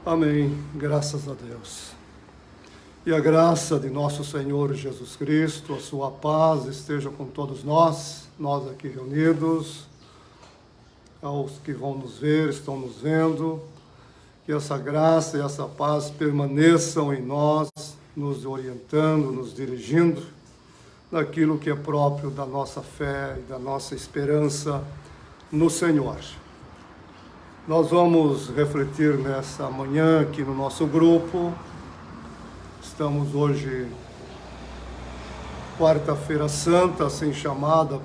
Amém. Graças a Deus. E a graça de nosso Senhor Jesus Cristo, a sua paz esteja com todos nós aqui reunidos, aos que vão nos ver, estão nos vendo, que essa graça e essa paz permaneçam em nós, nos orientando, nos dirigindo naquilo que é próprio da nossa fé e da nossa esperança no Senhor. Nós vamos refletir nessa manhã aqui no nosso grupo. Estamos hoje, quarta-feira santa, assim chamada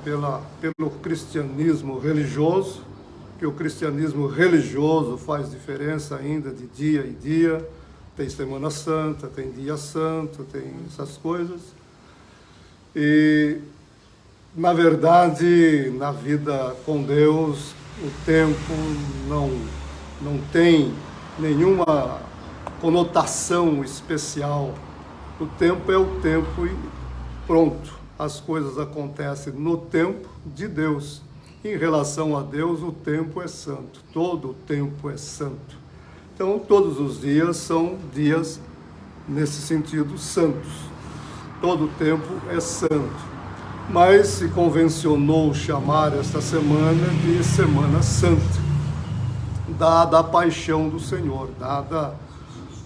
pelo cristianismo religioso, que o cristianismo religioso faz diferença ainda de dia em dia. Tem Semana Santa, tem Dia Santo, tem essas coisas. E, na verdade, na vida com Deus, o tempo não tem nenhuma conotação especial. O tempo é o tempo e pronto. As coisas acontecem no tempo de Deus. Em relação a Deus, o tempo é santo. Todo o tempo é santo. Então, todos os dias são dias, nesse sentido, santos. Todo o tempo é santo. Mas se convencionou chamar esta semana de Semana Santa, dada a paixão do Senhor, dada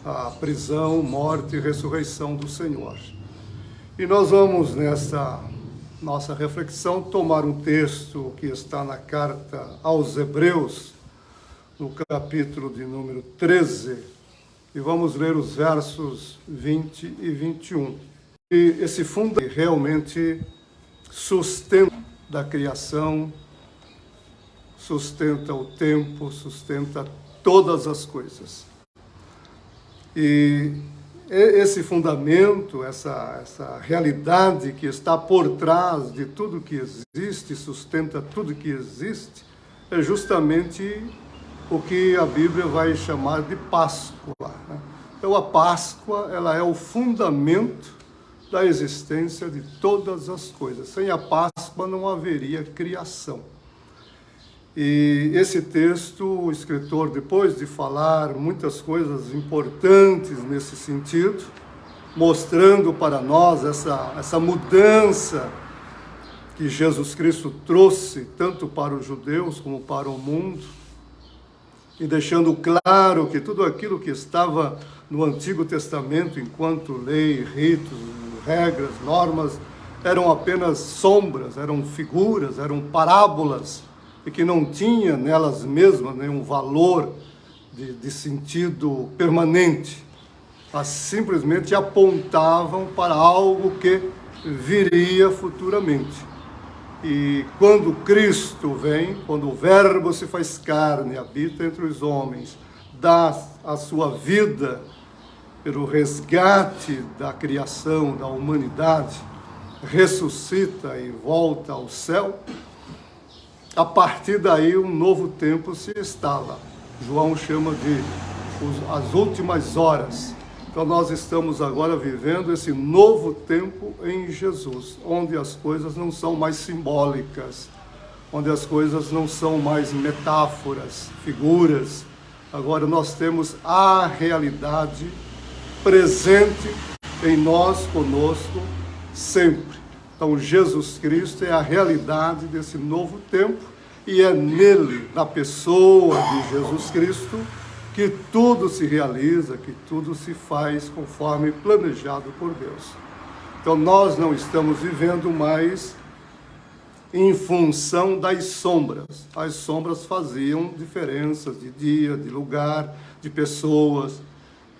a prisão, morte e ressurreição do Senhor. E nós vamos, nessa nossa reflexão, tomar um texto que está na carta aos Hebreus, no capítulo de número 13, e vamos ler os versos 20 e 21. E esse fundo realmente sustenta da criação, sustenta o tempo, sustenta todas as coisas. E esse fundamento, essa realidade que está por trás de tudo que existe, sustenta tudo que existe, é justamente o que a Bíblia vai chamar de Páscoa. Então a Páscoa, ela é o fundamento da existência de todas as coisas. Sem a Páscoa não haveria criação. E esse texto, o escritor, depois de falar muitas coisas importantes nesse sentido, mostrando para nós essa mudança que Jesus Cristo trouxe, tanto para os judeus como para o mundo, e deixando claro que tudo aquilo que estava no Antigo Testamento, enquanto lei, ritos, regras, normas, eram apenas sombras, eram figuras, eram parábolas, e que não tinha nelas mesmas nenhum valor de sentido permanente, mas simplesmente apontavam para algo que viria futuramente. E quando Cristo vem, quando o Verbo se faz carne, habita entre os homens, dá a sua vida pelo resgate da criação, da humanidade, ressuscita e volta ao céu, a partir daí um novo tempo se instala. João chama de as últimas horas. Então nós estamos agora vivendo esse novo tempo em Jesus, onde as coisas não são mais simbólicas, onde as coisas não são mais metáforas, figuras. Agora nós temos a realidade presente em nós, conosco, sempre. Então Jesus Cristo é a realidade desse novo tempo e é nele, na pessoa de Jesus Cristo, que tudo se realiza, que tudo se faz conforme planejado por Deus. Então nós não estamos vivendo mais em função das sombras. As sombras faziam diferenças de dia, de lugar, de pessoas.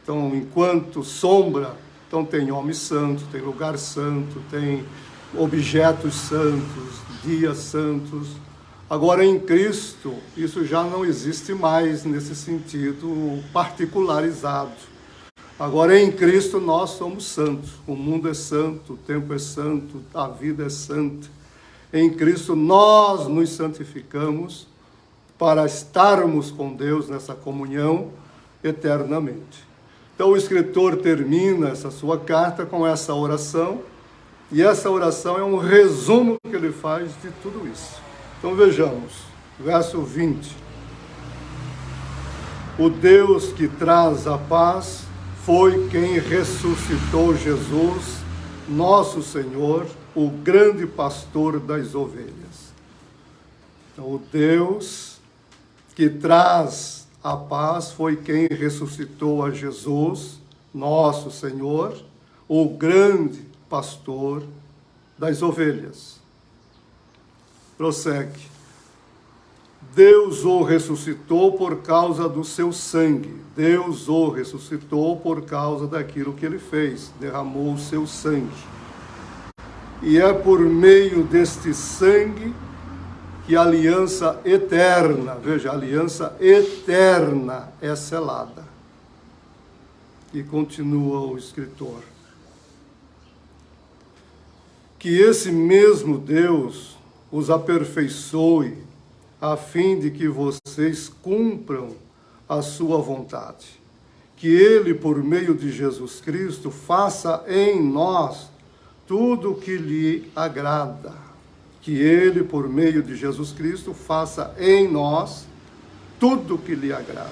Então, enquanto sombra, então tem homem santo, tem lugar santo, tem objetos santos, dias santos. Agora, em Cristo, isso já não existe mais nesse sentido particularizado. Agora, em Cristo, nós somos santos. O mundo é santo, o tempo é santo, a vida é santa. Em Cristo, nós nos santificamos para estarmos com Deus nessa comunhão eternamente. Então, o escritor termina essa sua carta com essa oração, e essa oração é um resumo que ele faz de tudo isso. Então, vejamos, verso 20. O Deus que traz a paz foi quem ressuscitou Jesus, nosso Senhor, o grande pastor das ovelhas. Então, o Deus que traz a paz foi quem ressuscitou a Jesus, nosso Senhor, o grande pastor das ovelhas. Prossegue. Deus o ressuscitou por causa do seu sangue. Deus o ressuscitou por causa daquilo que ele fez, derramou o seu sangue. E é por meio deste sangue que a aliança eterna, veja, a aliança eterna é selada. E continua o escritor. Que esse mesmo Deus os aperfeiçoe, a fim de que vocês cumpram a sua vontade. Que Ele, por meio de Jesus Cristo, faça em nós tudo o que lhe agrada. Que Ele, por meio de Jesus Cristo, faça em nós tudo o que lhe agrada.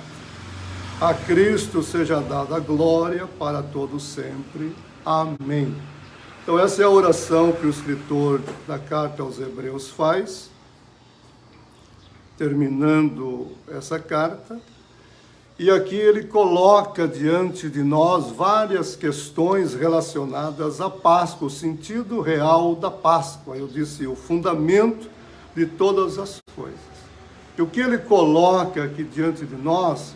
A Cristo seja dada a glória para todos sempre. Amém. Então essa é a oração que o escritor da carta aos Hebreus faz, terminando essa carta, e aqui ele coloca diante de nós várias questões relacionadas à Páscoa, o sentido real da Páscoa. Eu disse, o fundamento de todas as coisas. E o que ele coloca aqui diante de nós,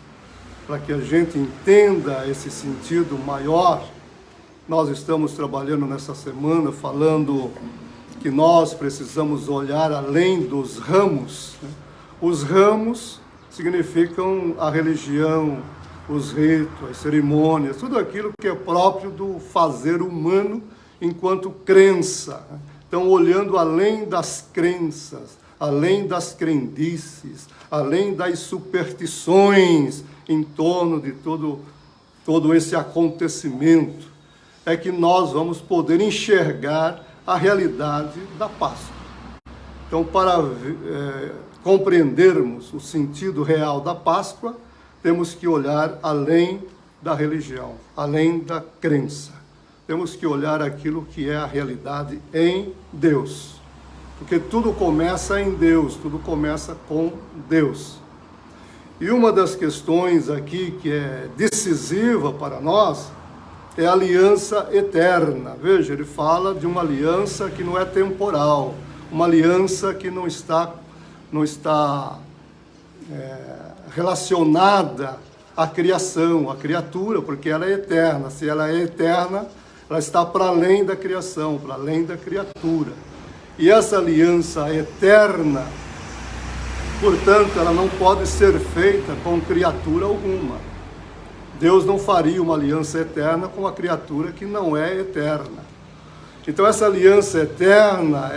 para que a gente entenda esse sentido maior, nós estamos trabalhando nessa semana falando que nós precisamos olhar além dos ramos, né? Os ramos significam a religião, os ritos, as cerimônias, tudo aquilo que é próprio do fazer humano enquanto crença. Então, olhando além das crenças, além das crendices, além das superstições em torno de todo esse acontecimento, é que nós vamos poder enxergar a realidade da Páscoa. Então, para compreendermos o sentido real da Páscoa, temos que olhar além da religião, além da crença. Temos que olhar aquilo que é a realidade em Deus. Porque tudo começa em Deus, tudo começa com Deus. E uma das questões aqui que é decisiva para nós é a aliança eterna. Veja, ele fala de uma aliança que não é temporal, uma aliança que não está relacionada à criação, à criatura, porque ela é eterna. Se ela é eterna, ela está para além da criação, para além da criatura. E essa aliança eterna, portanto, ela não pode ser feita com criatura alguma. Deus não faria uma aliança eterna com uma criatura que não é eterna. Então, essa aliança eterna,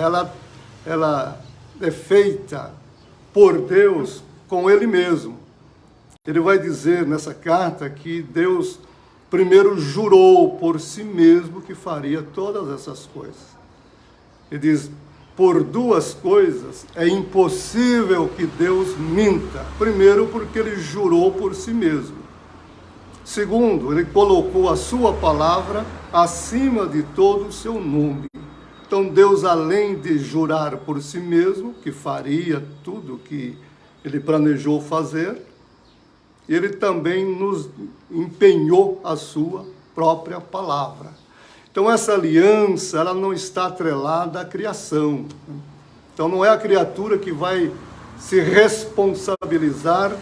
ela é feita por Deus com Ele mesmo. Ele vai dizer nessa carta que Deus primeiro jurou por si mesmo que faria todas essas coisas. Ele diz, por duas coisas é impossível que Deus minta. Primeiro, porque Ele jurou por si mesmo. Segundo, Ele colocou a sua palavra acima de todo o seu nome. Então, Deus, além de jurar por si mesmo, que faria tudo o que Ele planejou fazer, Ele também nos empenhou a sua própria palavra. Então, essa aliança, ela não está atrelada à criação. Então, não é a criatura que vai se responsabilizar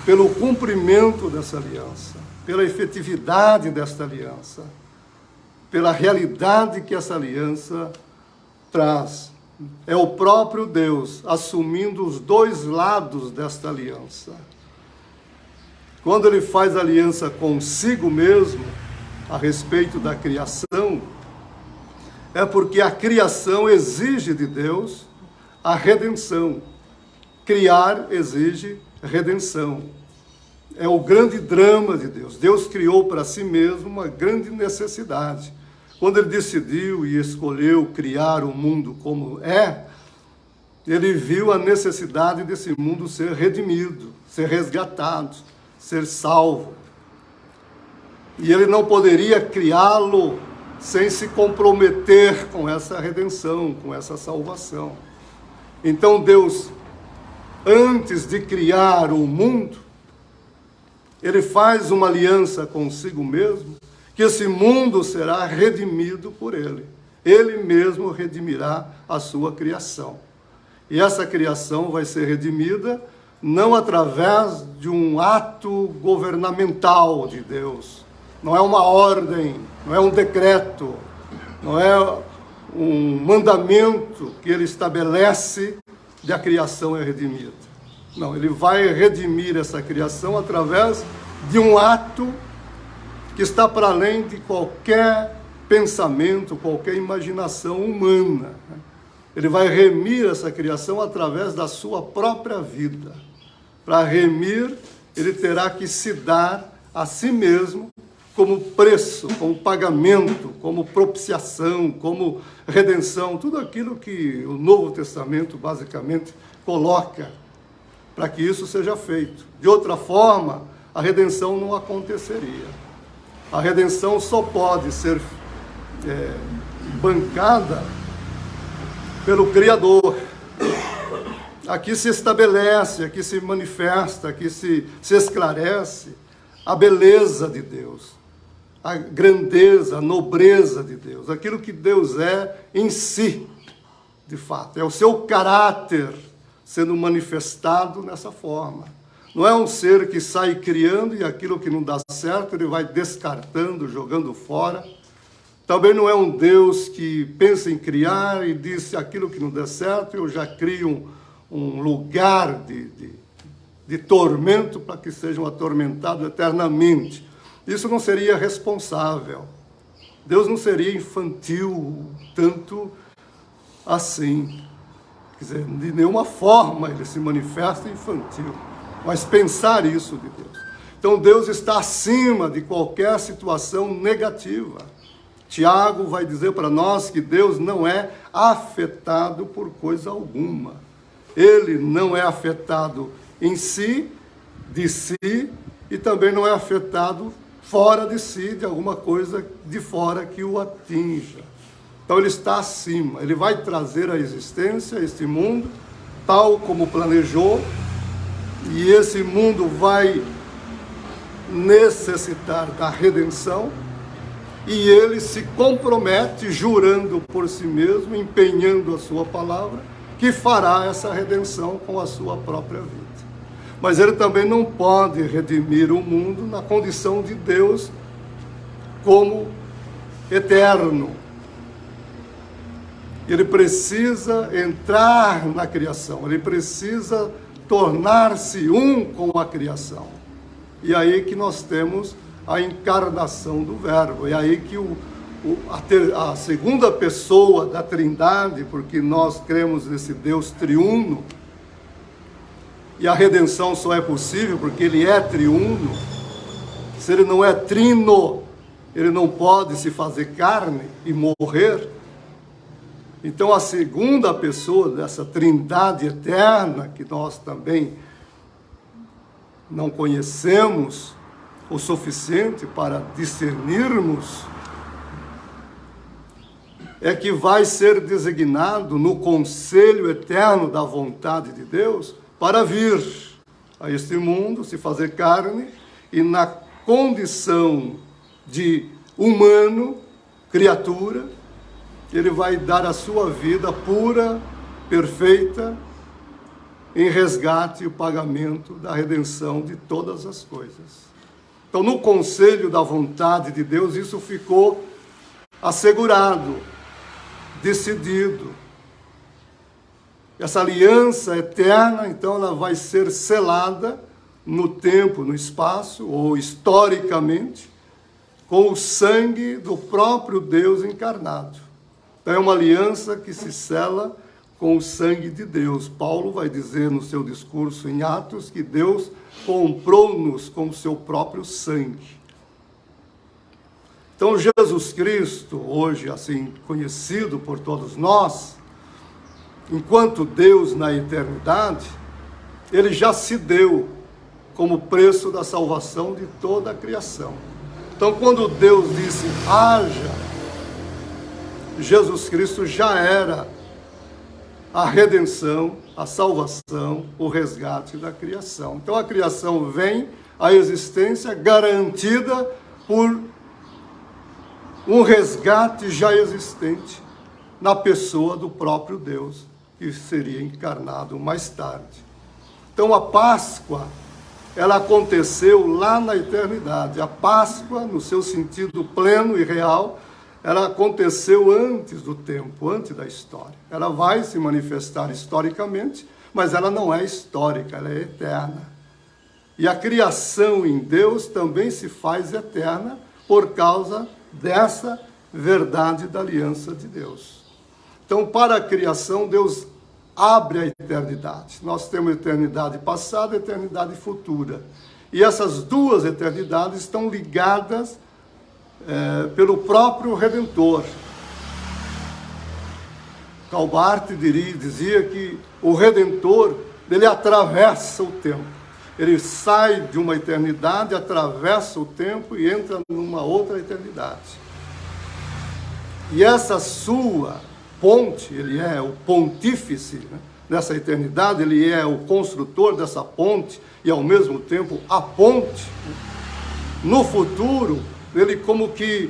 pelo cumprimento dessa aliança, pela efetividade desta aliança, pela realidade que essa aliança traz. É o próprio Deus assumindo os dois lados desta aliança. Quando Ele faz aliança consigo mesmo, a respeito da criação, é porque a criação exige de Deus a redenção. Criar exige redenção. É o grande drama de Deus. Deus criou para si mesmo uma grande necessidade. Quando Ele decidiu e escolheu criar o mundo como é, Ele viu a necessidade desse mundo ser redimido, ser resgatado, ser salvo. E ele não poderia criá-lo sem se comprometer com essa redenção, com essa salvação. Então Deus, antes de criar o mundo, ele faz uma aliança consigo mesmo, que esse mundo será redimido por ele. Ele mesmo redimirá a sua criação. E essa criação vai ser redimida não através de um ato governamental de Deus. Não é uma ordem, não é um decreto, não é um mandamento que ele estabelece de a criação é redimida. Não, ele vai redimir essa criação através de um ato que está para além de qualquer pensamento, qualquer imaginação humana. Ele vai remir essa criação através da sua própria vida. Para remir, ele terá que se dar a si mesmo como preço, como pagamento, como propiciação, como redenção, tudo aquilo que o Novo Testamento basicamente coloca para que isso seja feito. De outra forma, a redenção não aconteceria. A redenção só pode ser bancada pelo Criador. Aqui se estabelece, aqui se manifesta, aqui se esclarece a beleza de Deus, a grandeza, a nobreza de Deus, aquilo que Deus é em si, de fato. É o seu caráter sendo manifestado nessa forma. Não é um ser que sai criando e aquilo que não dá certo ele vai descartando, jogando fora. Também não é um Deus que pensa em criar e diz aquilo que não der certo, eu já crio um lugar de tormento para que sejam atormentados eternamente. Isso não seria responsável. Deus não seria infantil tanto assim. Quer dizer, de nenhuma forma ele se manifesta infantil. Mas pensar isso de Deus. Então Deus está acima de qualquer situação negativa. Tiago vai dizer para nós que Deus não é afetado por coisa alguma. Ele não é afetado em si, de si, e também não é afetado fora de si, de alguma coisa de fora que o atinja. Então ele está acima, ele vai trazer à existência este mundo, tal como planejou, e esse mundo vai necessitar da redenção, e ele se compromete, jurando por si mesmo, empenhando a sua palavra, que fará essa redenção com a sua própria vida. Mas ele também não pode redimir o mundo na condição de Deus como eterno. Ele precisa entrar na criação, ele precisa tornar-se um com a criação. E aí que nós temos a encarnação do Verbo, é aí que a segunda pessoa da Trindade, porque nós cremos nesse Deus triuno, e a redenção só é possível porque ele é triuno. Se ele não é trino, ele não pode se fazer carne e morrer. Então a segunda pessoa dessa Trindade eterna, que nós também não conhecemos o suficiente para discernirmos, é que vai ser designado no conselho eterno da vontade de Deus para vir a este mundo, se fazer carne, e na condição de humano, criatura, ele vai dar a sua vida pura, perfeita, em resgate e o pagamento da redenção de todas as coisas. Então, no conselho da vontade de Deus, isso ficou assegurado, decidido. Essa aliança eterna, então, ela vai ser selada no tempo, no espaço, ou historicamente, com o sangue do próprio Deus encarnado. Então, é uma aliança que se sela com o sangue de Deus. Paulo vai dizer no seu discurso em Atos que Deus comprou-nos com o seu próprio sangue. Então, Jesus Cristo, hoje assim conhecido por todos nós, enquanto Deus na eternidade, ele já se deu como preço da salvação de toda a criação. Então, quando Deus disse, haja, Jesus Cristo já era a redenção, a salvação, o resgate da criação. Então, a criação vem à existência garantida por um resgate já existente na pessoa do próprio Deus, que seria encarnado mais tarde. Então, a Páscoa, ela aconteceu lá na eternidade. A Páscoa, no seu sentido pleno e real, ela aconteceu antes do tempo, antes da história. Ela vai se manifestar historicamente, mas ela não é histórica, ela é eterna. E a criação em Deus também se faz eterna por causa dessa verdade da aliança de Deus. Então, para a criação, Deus abre a eternidade. Nós temos eternidade passada e eternidade futura. E essas duas eternidades estão ligadas pelo próprio Redentor. Calbart dizia que o Redentor, ele atravessa o tempo. Ele sai de uma eternidade, atravessa o tempo e entra numa outra eternidade. E essa sua ponte, ele é o pontífice, né? Nessa eternidade, ele é o construtor dessa ponte e, ao mesmo tempo, a ponte. No futuro, ele como que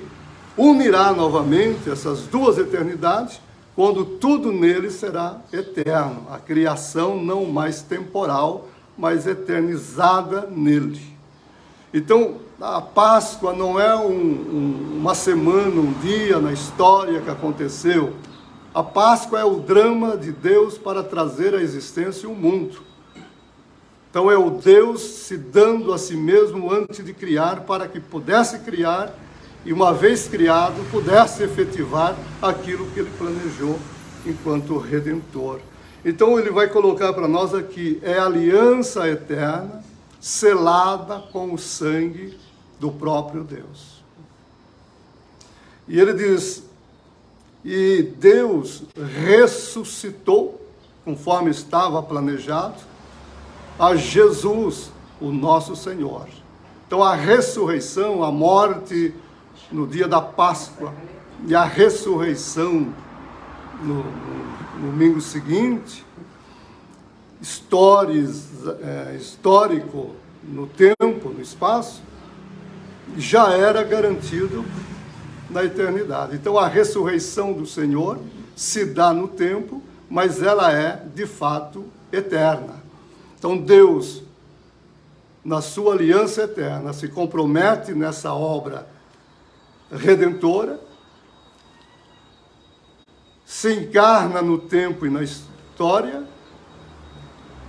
unirá novamente essas duas eternidades, quando tudo nele será eterno. A criação não mais temporal, mas eternizada nele. Então, a Páscoa não é uma semana, um dia na história que aconteceu. A Páscoa é o drama de Deus para trazer à existência o mundo. Então é o Deus se dando a si mesmo antes de criar, para que pudesse criar e, uma vez criado, pudesse efetivar aquilo que ele planejou enquanto Redentor. Então ele vai colocar para nós aqui, é a aliança eterna, selada com o sangue do próprio Deus. E ele diz, e Deus ressuscitou, conforme estava planejado, a Jesus, o nosso Senhor. Então a ressurreição, a morte no dia da Páscoa e a ressurreição no domingo seguinte, histórico no tempo, no espaço, já era garantido na eternidade. Então a ressurreição do Senhor se dá no tempo, mas ela é de fato eterna. Então Deus, na sua aliança eterna, se compromete nessa obra redentora, se encarna no tempo e na história,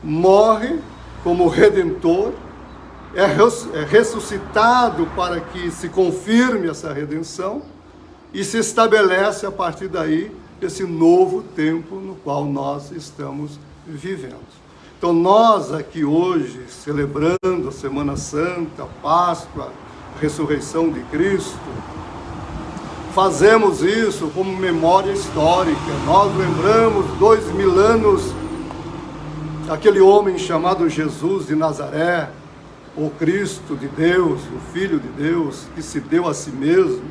morre como Redentor, é ressuscitado para que se confirme essa redenção e se estabelece a partir daí esse novo tempo no qual nós estamos vivendo. Então nós aqui hoje, celebrando a Semana Santa, a Páscoa, a ressurreição de Cristo, fazemos isso como memória histórica. Nós lembramos 2000 anos, aquele homem chamado Jesus de Nazaré, o Cristo de Deus, o Filho de Deus, que se deu a si mesmo.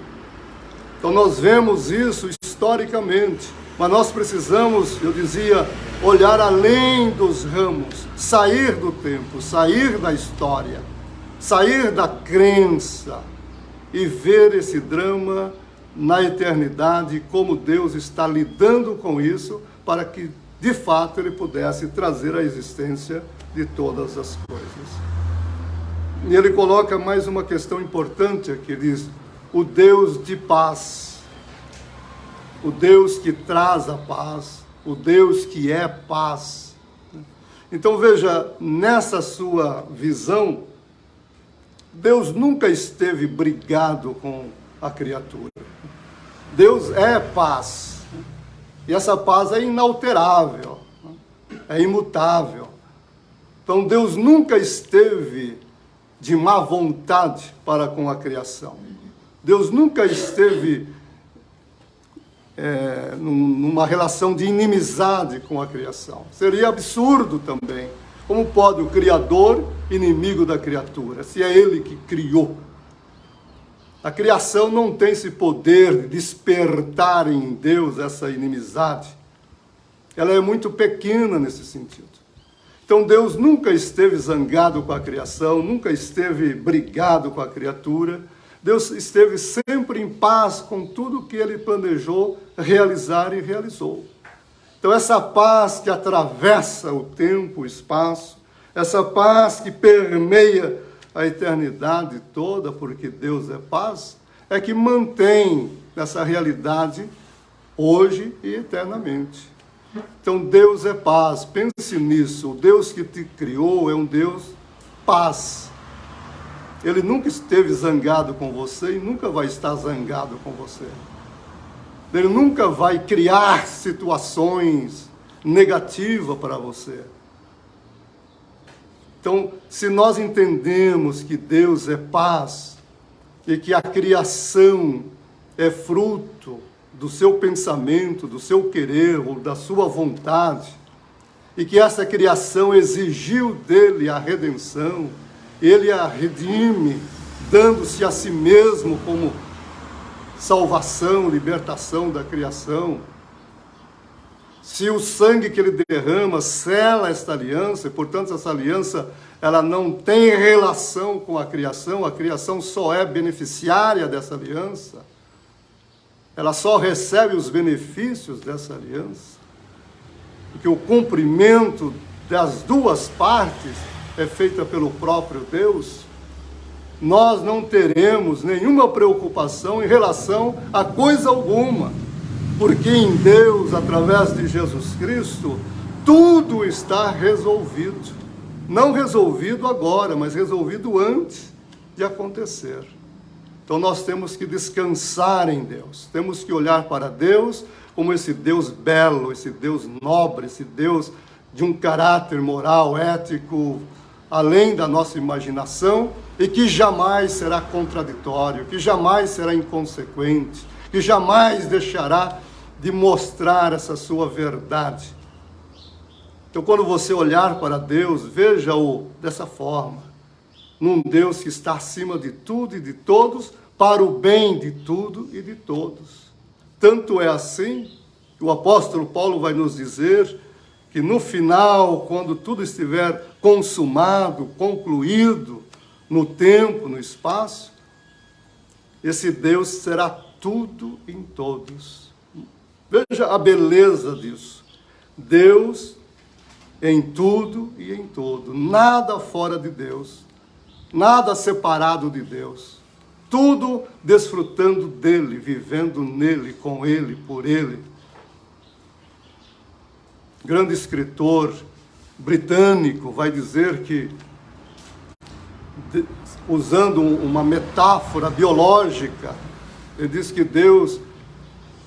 Então nós vemos isso historicamente, mas nós precisamos, eu dizia, olhar além dos ramos, sair do tempo, sair da história, sair da crença e ver esse drama na eternidade, como Deus está lidando com isso, para que, de fato, ele pudesse trazer a existência de todas as coisas. E ele coloca mais uma questão importante aqui, ele diz, o Deus de paz, o Deus que traz a paz, o Deus que é paz. Então veja, nessa sua visão, Deus nunca esteve brigado com a criatura. Deus é paz. E essa paz é inalterável, é imutável. Então Deus nunca esteve de má vontade para com a criação. Deus nunca esteve numa relação de inimizade com a criação. Seria absurdo também, Como pode o Criador inimigo da criatura, se é Ele que criou? A criação não tem esse poder de despertar em Deus essa inimizade. Ela é muito pequena nesse sentido. Então Deus nunca esteve zangado com a criação, nunca esteve brigado com a criatura. Deus esteve sempre em paz com tudo que Ele planejou realizar e realizou. Então essa paz que atravessa o tempo, o espaço, essa paz que permeia a eternidade toda, porque Deus é paz, é que mantém essa realidade hoje e eternamente. Então Deus é paz, pense nisso, o Deus que te criou é um Deus paz. Ele nunca esteve zangado com você e nunca vai estar zangado com você. Ele nunca vai criar situações negativas para você. Então, se nós entendemos que Deus é paz e que a criação é fruto do seu pensamento, do seu querer ou da sua vontade, e que essa criação exigiu dele a redenção, ele a redime, dando-se a si mesmo como salvação, libertação da criação. Se o sangue que ele derrama sela esta aliança, e portanto essa aliança ela não tem relação com a criação só é beneficiária dessa aliança, ela só recebe os benefícios dessa aliança, porque o cumprimento das duas partes é feita pelo próprio Deus. Nós não teremos nenhuma preocupação em relação a coisa alguma, porque em Deus, através de Jesus Cristo, tudo está resolvido. Não resolvido agora, mas resolvido antes de acontecer. Então nós temos que descansar em Deus, temos que olhar para Deus como esse Deus belo, esse Deus nobre, esse Deus de um caráter moral, ético, além da nossa imaginação, e que jamais será contraditório, que jamais será inconsequente, que jamais deixará de mostrar essa sua verdade. Então, quando você olhar para Deus, veja-o dessa forma, num Deus que está acima de tudo e de todos, para o bem de tudo e de todos. Tanto é assim que o apóstolo Paulo vai nos dizer que no final, quando tudo estiver consumado, concluído, no tempo, no espaço, esse Deus será tudo em todos. Veja a beleza disso. Deus em tudo e em todo. Nada fora de Deus. Nada separado de Deus. Tudo desfrutando dele, vivendo nele, com ele, por ele. Grande escritor britânico vai dizer que, usando uma metáfora biológica, ele diz que Deus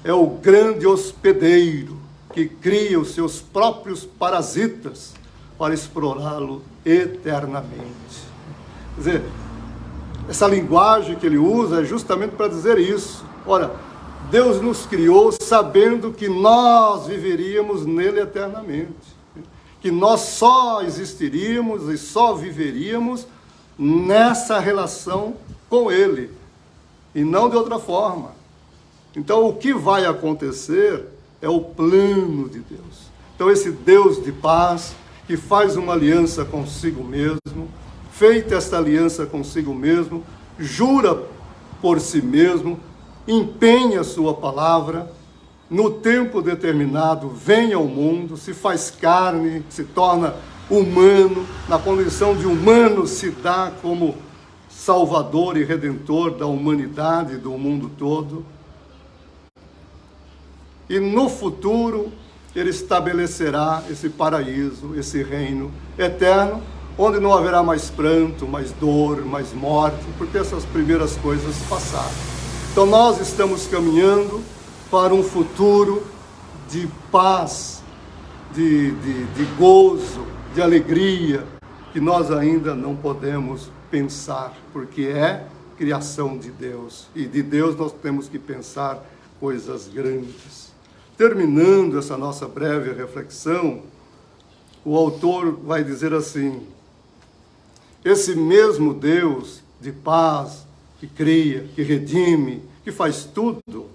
é o grande hospedeiro que cria os seus próprios parasitas para explorá-lo eternamente. Quer dizer, essa linguagem que ele usa é justamente para dizer isso. Olha, Deus nos criou sabendo que nós viveríamos nele eternamente, que nós só existiríamos e só viveríamos nessa relação com ele, e não de outra forma. Então, o que vai acontecer é o plano de Deus. Então, esse Deus de paz, que faz uma aliança consigo mesmo, feita esta aliança consigo mesmo, jura por si mesmo, empenha a sua palavra, no tempo determinado vem ao mundo, se faz carne, se torna humano, na condição de humano se dá como Salvador e Redentor da humanidade, do mundo todo. E no futuro ele estabelecerá esse paraíso, esse reino eterno, onde não haverá mais pranto, mais dor, mais morte, porque essas primeiras coisas passaram. Então nós estamos caminhando para um futuro de paz, de gozo, de alegria, que nós ainda não podemos pensar, porque é criação de Deus. E de Deus nós temos que pensar coisas grandes. Terminando essa nossa breve reflexão, o autor vai dizer assim: esse mesmo Deus de paz, que cria, que redime, que faz tudo,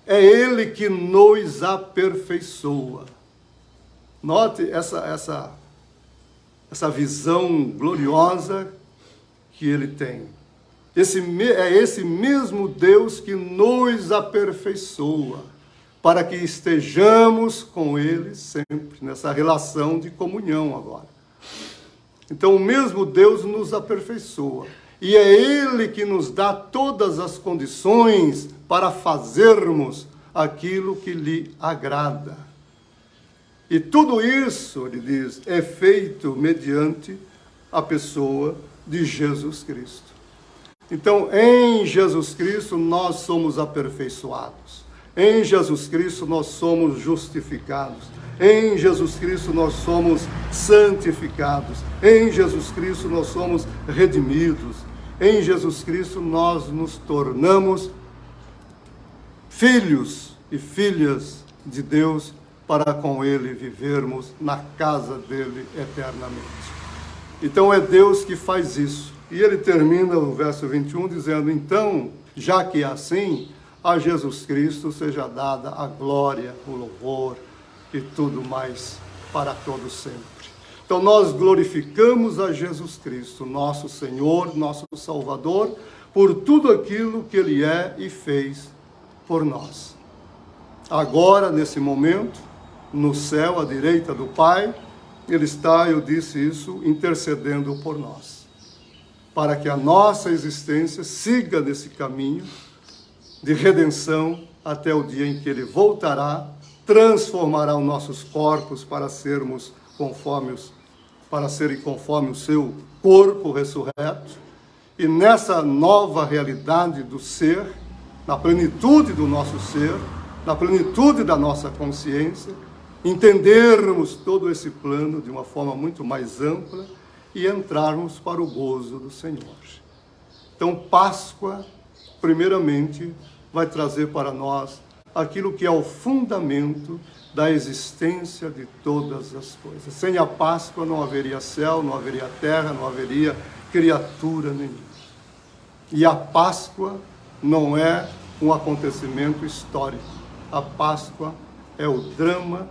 é Ele que nos aperfeiçoa. Note essa visão gloriosa que Ele tem. É esse mesmo Deus que nos aperfeiçoa, para que estejamos com Ele sempre, nessa relação de comunhão agora. Então, o mesmo Deus nos aperfeiçoa. E é Ele que nos dá todas as condições para fazermos aquilo que lhe agrada. E tudo isso, ele diz, é feito mediante a pessoa de Jesus Cristo. Então, em Jesus Cristo, nós somos aperfeiçoados. Em Jesus Cristo, nós somos justificados. Em Jesus Cristo, nós somos santificados. Em Jesus Cristo, nós somos redimidos. Em Jesus Cristo, nós nos tornamos filhos e filhas de Deus, para com Ele vivermos na casa dEle eternamente. Então, é Deus que faz isso. E ele termina o verso 21 dizendo: então, já que é assim, a Jesus Cristo seja dada a glória, o louvor e tudo mais para todo sempre. Então nós glorificamos a Jesus Cristo, nosso Senhor, nosso Salvador, por tudo aquilo que Ele é e fez por nós. Agora, nesse momento, no céu, à direita do Pai, Ele está, eu disse isso, intercedendo por nós, para que a nossa existência siga nesse caminho de redenção até o dia em que Ele voltará, transformará os nossos corpos para serem conforme o seu corpo ressurreto, e nessa nova realidade do ser, na plenitude do nosso ser, na plenitude da nossa consciência, entendermos todo esse plano de uma forma muito mais ampla e entrarmos para o gozo do Senhor. Então, Páscoa, primeiramente, vai trazer para nós aquilo que é o fundamento da existência de todas as coisas. Sem a Páscoa não haveria céu, não haveria terra, não haveria criatura nenhuma. E a Páscoa não é um acontecimento histórico. A Páscoa é o drama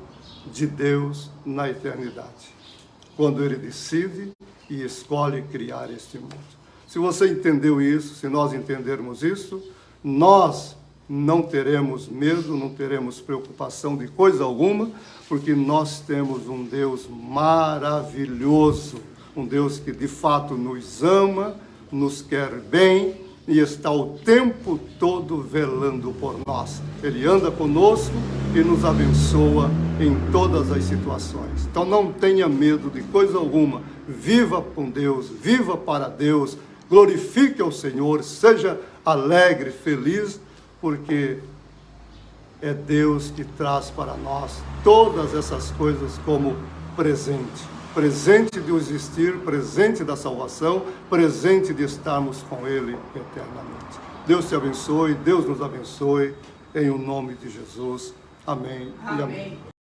de Deus na eternidade, quando Ele decide e escolhe criar este mundo. Se você entendeu isso, se nós entendermos isso, nós não teremos medo, não teremos preocupação de coisa alguma, porque nós temos um Deus maravilhoso, um Deus que de fato nos ama, nos quer bem e está o tempo todo velando por nós. Ele anda conosco e nos abençoa em todas as situações. Então não tenha medo de coisa alguma, viva com Deus, viva para Deus, glorifique ao Senhor, seja alegre, feliz, porque é Deus que traz para nós todas essas coisas como presente. Presente de existir, presente da salvação, presente de estarmos com Ele eternamente. Deus te abençoe, Deus nos abençoe, em o nome de Jesus. Amém e amém.